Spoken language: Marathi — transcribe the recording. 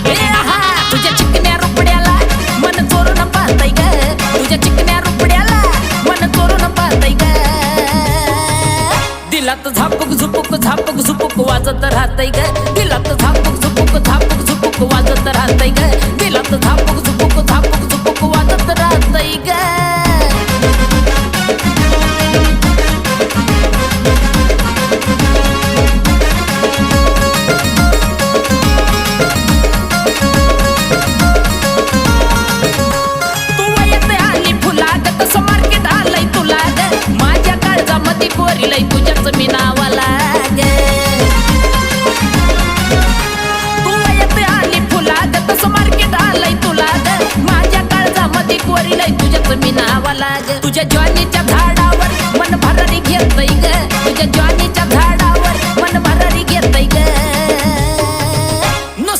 ए आहा तुझ्या चिकन्या रुपड्याला मन चोरून पाहतय ग तुझ्या चिकन्या रुपड्याला मन चोरून पाहतय ग दिलात झापूक झुपूक झापूक झुपूक वाजत राहतय ग दिलात झापूक झुपूक झापूक झुपूक वाजत राहतय ग दिलात झापूक झुपूक झापूक झुपूक वाजत राहतय ग पोरीलाई तुझ्याच मी नावाला ग तू येते आली फुला ग तसं मार्केट आलंय तुला ग माझ्या काळजामध्ये पोरीलाई तुझ्याच मी नावाला ग तुझ्या ज्वानीच्या झाडावर मन भरारी घेतय ग तुझ्या ज्वानीच्या